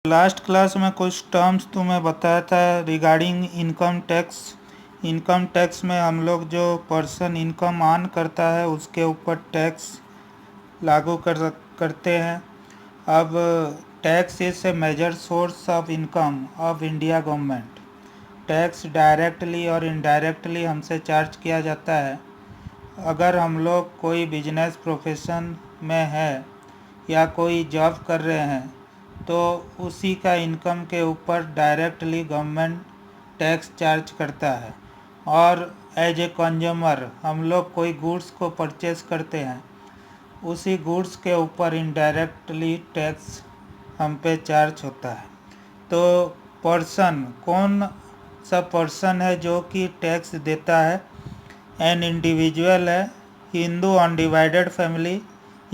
Last class में कुछ terms तुम्हें बताया था regarding income tax. Income tax में हम लोग जो पर्सन इनकम अर्न करता है उसके ऊपर टैक्स लागू करते हैं। अब tax is a major source of income of India government. Tax directly और इनडायरेक्टली हमसे चार्ज किया जाता है। अगर हम लोग कोई बिजनेस प्रोफेशन में है या कोई जॉब कर रहे हैं तो उसी का इनकम के ऊपर डायरेक्टली गवर्नमेंट टैक्स चार्ज करता है। और एज ए कंज्यूमर हम लोग कोई गुड्स को परचेस करते हैं, उसी गुड्स के ऊपर इनडायरेक्टली टैक्स हम पे चार्ज होता है। तो पर्सन कौन सा पर्सन है जो कि टैक्स देता है? एन इंडिविजुअल है, Hindu undivided family.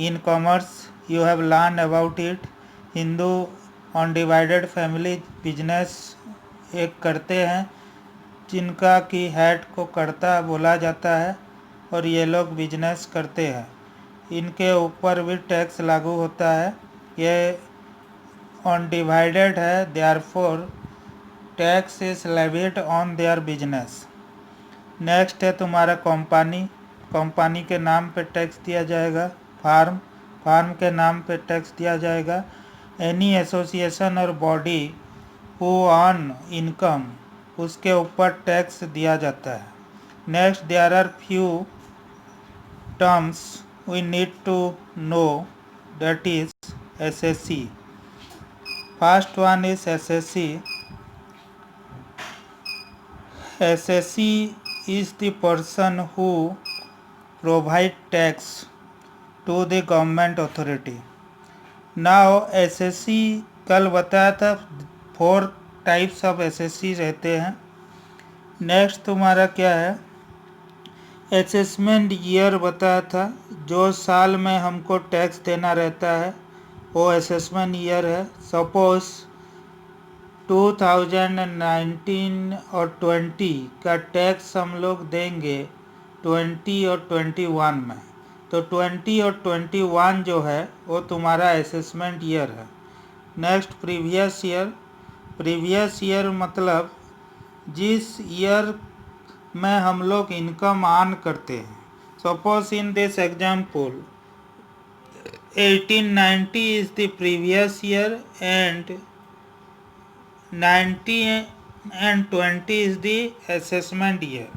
In commerce you have learn about it. Hindu undivided family business एक करते हैं जिनका कि हेड को कर्ता बोला जाता है और ये लोग बिजनेस करते हैं। इनके ऊपर भी टैक्स लागू होता है। ये अनडिवाइडेड है, therefore tax is levied on their business. Next है तुम्हारा कंपनी। कंपनी के नाम पे टैक्स दिया जाएगा। फार्म, फार्म के नाम पे टैक्स दिया जाएगा। एनी एसोसिएशन और बॉडी हु अर्न इनकम, उसके ऊपर टैक्स दिया जाता है। Next there are few terms we need to know, that is SSC. First one is SSC. SSC is the person who provide tax to the government authority. Now SSC कल बताया था 4 types of SSC रहते हैं। Next तुम्हारा क्या है? Assessment year बताया था, जो साल में हमको टैक्स देना रहता है वो असेसमेंट ईयर है। सपोज 2019 और 20 का टैक्स हम लोग देंगे 20 और 21 में, तो 20 और 21 जो है वो तुम्हारा असेसमेंट ईयर है। Next previous year. Previous year मतलब जिस ईयर में हम लोग इनकम अर्न करते हैं। Suppose in this example 1890 is the previous year and 90 and 20 is the assessment year.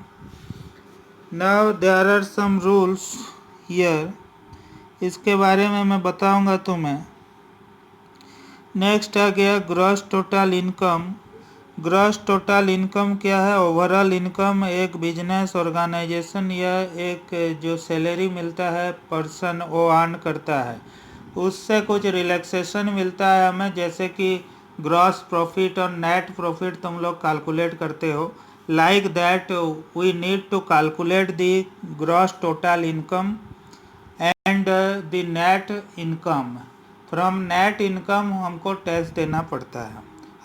Now there are some rules here, इसके बारे में मैं बताऊंगा तुम्हें। नेक्स्ट आ गया gross total income. Gross total income क्या है? ओवरऑल इनकम एक बिजनेस ऑर्गेनाइजेशन या एक जो सैलरी मिलता है पर्सन वो अर्न करता है, उससे कुछ रिलैक्सेशन मिलता है हमें, जैसे कि ग्रॉस प्रॉफिट और नेट प्रॉफिट तुम लोग कैलकुलेट करते हो। Like that we need to calculate the gross total income and the net income. From net income हमको टैक्स देना पड़ता है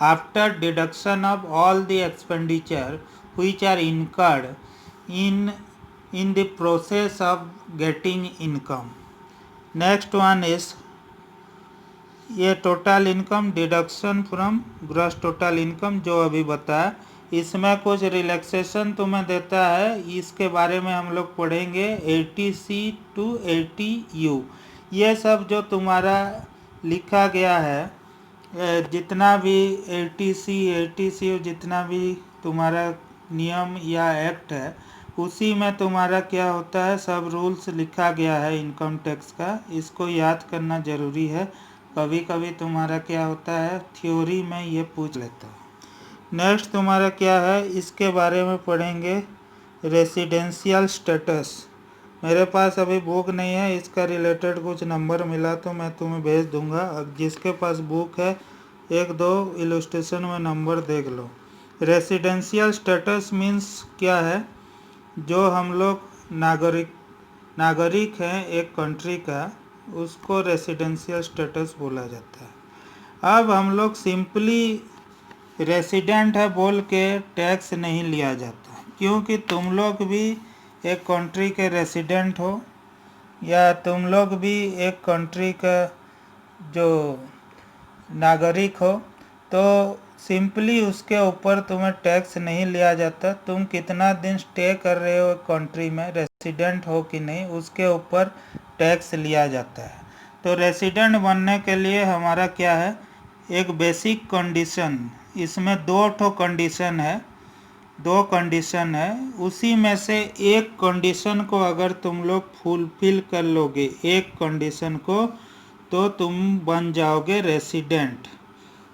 after deduction of all the expenditure which are incurred in the process of getting income. Next one is ये total income deduction from gross total income जो अभी बताया। इसमें कुछ रिलैक्सेशन तुम्हें देता है, इसके बारे में हम लोग पढ़ेंगे 80C to 80U। ये सब जो तुम्हारा लिखा गया है जितना भी 80C 80CU जितना भी तुम्हारा नियम या एक्ट है उसी में तुम्हारा क्या होता है, सब रूल्स लिखा गया है इनकम टैक्स का। इसको याद करना ज़रूरी है। कभी कभी तुम्हारा क्या होता है थ्योरी में ये पूछ लेता है। नेक्स्ट तुम्हारा क्या है, इसके बारे में पढ़ेंगे रेसिडेंशियल स्टेटस। मेरे पास अभी बुक नहीं है, इसका रिलेटेड कुछ नंबर मिला तो मैं तुम्हें भेज दूंगा। अब जिसके पास बुक है 1-2 इलस्ट्रेशन में नंबर देख लो। रेसिडेंशियल स्टेटस मीन्स क्या है? जो हम लोग नागरिक हैं एक कंट्री का, उसको रेसिडेंशियल स्टेटस बोला जाता है। अब हम लोग सिंपली रेसिडेंट है बोल के टैक्स नहीं लिया जाता, क्योंकि तुम लोग भी एक कंट्री के रेसिडेंट हो या तुम लोग भी एक कंट्री का जो नागरिक हो, तो सिंपली उसके ऊपर तुम्हें टैक्स नहीं लिया जाता। तुम कितना दिन स्टे कर रहे हो कंट्री में, रेसिडेंट हो कि नहीं, उसके ऊपर टैक्स लिया जाता है। तो रेसिडेंट बनने के लिए हमारा क्या है, एक बेसिक कंडीशन, इसमें दो कंडीशन है, उसी में से एक कंडीशन को अगर तुम लोग फुलफिल कर लोगे, एक कंडीशन को, तो तुम बन जाओगे रेसिडेंट।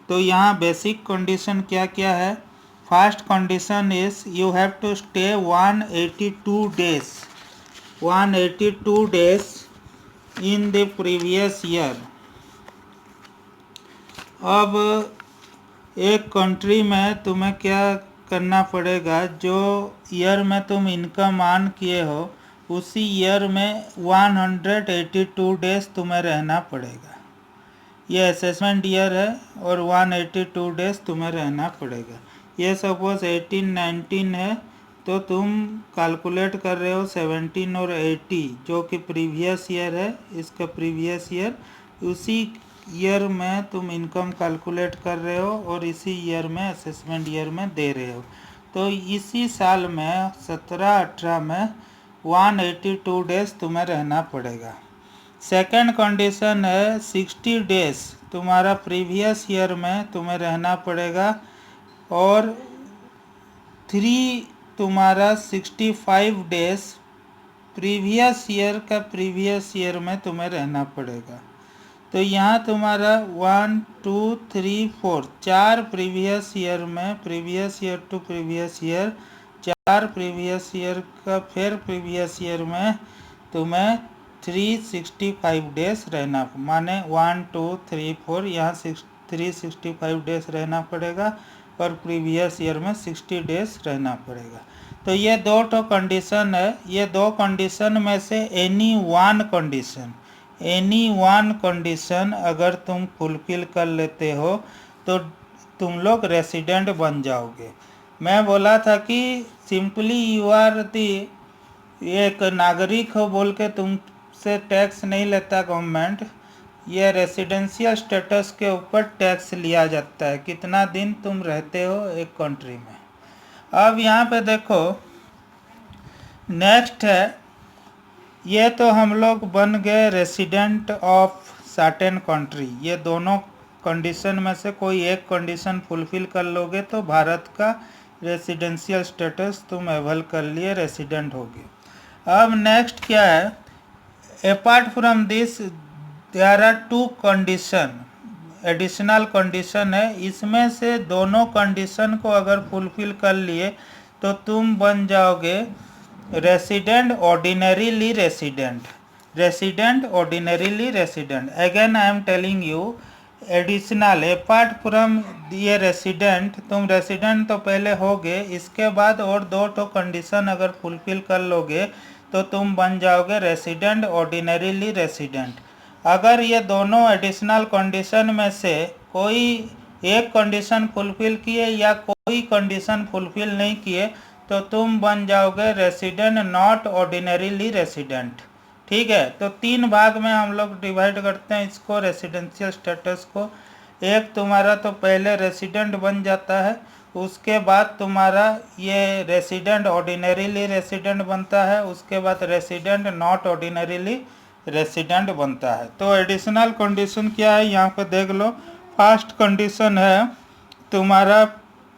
तो यहाँ बेसिक कंडीशन क्या क्या है। First condition is you have to stay 182 days in the previous year. अब एक कंट्री में तुम्हें क्या करना पड़ेगा, जो ईयर में तुम इनकम अर्न किए हो उसी ईयर में 182 डेज तुम्हें रहना पड़ेगा। ये असेसमेंट ईयर है और 182 डेज तुम्हें रहना पड़ेगा। ये सपोज 18-19 है तो तुम कैलकुलेट कर रहे हो 17 और 80 जो कि प्रीवियस ईयर है, इसका प्रीवियस ईयर, उसी ईयर में तुम इनकम कैलकुलेट कर रहे हो और इसी ईयर में असेसमेंट ईयर में दे रहे हो। तो इसी साल में 17-18 में 182 डेज तुम्हें रहना पड़ेगा। सेकंड कंडीशन है 60 डेज तुम्हारा प्रीवियस ईयर में तुम्हें रहना पड़ेगा और 3 तुम्हारा 65 डेज प्रीवियस ईयर में तुम्हें रहना पड़ेगा। तो यहाँ तुम्हारा 1 2 3 4 4 प्रीवियस ईयर में, previous year to previous year, 4 previous year का फिर प्रीवियस ईयर में तुम्हें 365 डेज रहना, माने 1 2 3 4 यहाँ 365 डेज रहना पड़ेगा और प्रीवियस ईयर में 60 डेज रहना पड़ेगा। तो ये दो कंडीशन है। ये दो कंडीशन में से एनी वन कंडीशन अगर तुम फुलफिल कर लेते हो तो तुम लोग रेसिडेंट बन जाओगे। मैं बोला था कि सिंपली यू आर दी, एक नागरिक हो बोल के तुमसे टैक्स नहीं लेता गवर्नमेंट, ये रेसिडेंशियल स्टेटस के ऊपर टैक्स लिया जाता है, कितना दिन तुम रहते हो एक कंट्री में। अब यहाँ पे देखो नेक्स्ट है, ये तो हम लोग बन गए रेसिडेंट ऑफ सर्टेन कंट्री। ये दोनों कंडीशन में से कोई एक कंडीशन फुलफिल कर लोगे तो भारत का रेसिडेंशियल स्टेटस तुम एवल कर लिए, रेसिडेंट हो गए। अब नेक्स्ट क्या है, apart from this there are 2 condition, additional condition है। इसमें से दोनों कंडीशन को अगर फुलफिल कर लिए तो तुम बन जाओगे resident ordinarily resident. Again I am telling you, additional apart from ये रेसिडेंट, तुम रेसिडेंट तो पहले होगे, इसके बाद और 2 कंडीशन अगर फुलफिल कर लोगे तो तुम बन जाओगे रेसिडेंट ऑर्डिनरीली रेसिडेंट। अगर ये दोनों एडिशनल कंडीशन में से कोई एक कंडीशन फुलफिल किए या कोई कंडीशन फुलफिल नहीं किए तो तुम बन जाओगे रेसिडेंट नॉट ऑर्डिनरीली रेसिडेंट। ठीक है, तो 3 भाग में हम लोग डिवाइड करते हैं इसको, रेसिडेंशियल स्टेटस को। एक तुम्हारा तो पहले रेसिडेंट बन जाता है, उसके बाद तुम्हारा ये रेसिडेंट ऑर्डिनरीली रेसिडेंट बनता है, उसके बाद रेसिडेंट नॉट ऑर्डिनरीली रेसिडेंट बनता है। तो एडिशनल कंडीशन क्या है यहाँ पे देख लो। फर्स्ट कंडीशन है तुम्हारा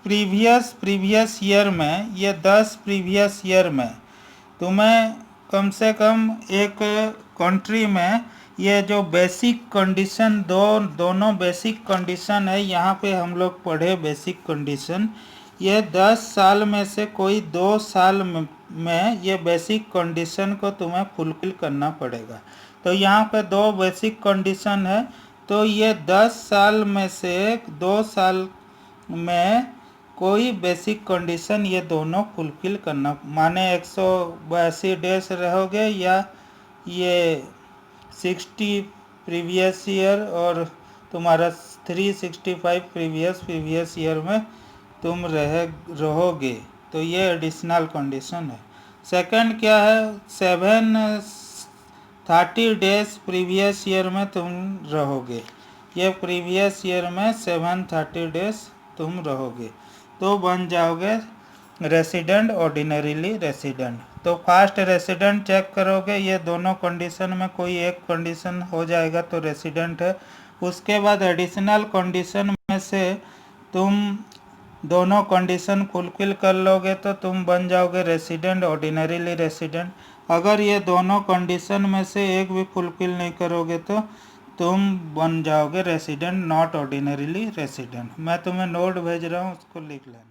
प्रीवियस ईयर में, ये 10 प्रीवियस ईयर में तुम्हें कम से कम एक कंट्री में ये जो बेसिक कंडीशन, दोनों बेसिक कंडीशन है, यहाँ पे हम लोग पढ़े बेसिक कंडीशन, ये 10 साल में से कोई 2 साल में ये बेसिक कंडीशन को तुम्हें फुलफिल करना पड़ेगा। तो यहाँ पे 2 बेसिक कंडीशन है, तो ये 10 साल में से 2 साल में कोई बेसिक कंडीशन ये दोनों फुलफिल करना, माने 182 डेज रहोगे या ये 60 प्रीवियस ईयर और तुम्हारा 365 प्रीवियस ईयर में तुम रहोगे, तो ये एडिशनल कंडीशन है। सेकंड क्या है, 730 डेज प्रीवियस ईयर में तुम रहोगे, ये प्रीवियस ईयर में 730 डेज तुम रहोगे तो बन जाओगे रेसिडेंट, ऑर्डिनरीली रेसिडेंट। तो फास्ट रेसिडेंट चेक करोगे, ये दोनों कंडीशन में कोई एक कंडीशन हो जाएगा तो रेसिडेंट है। उसके बाद एडिशनल कंडीशन में से तुम दोनों कंडीशन फुलफिल कर लोगे तो तुम बन जाओगे रेसिडेंट, ऑर्डिनरीली रेसिडेंट। अगर ये दोनों कंडीशन में से एक भी फुलफिल नहीं करोगे तो तुम बन जाओगे रेसिडेंट, नॉट ऑर्डिनरीली रेसिडेंट। मैं तुम्हें नोट भेज रहा हूँ, उसको लिख लेना।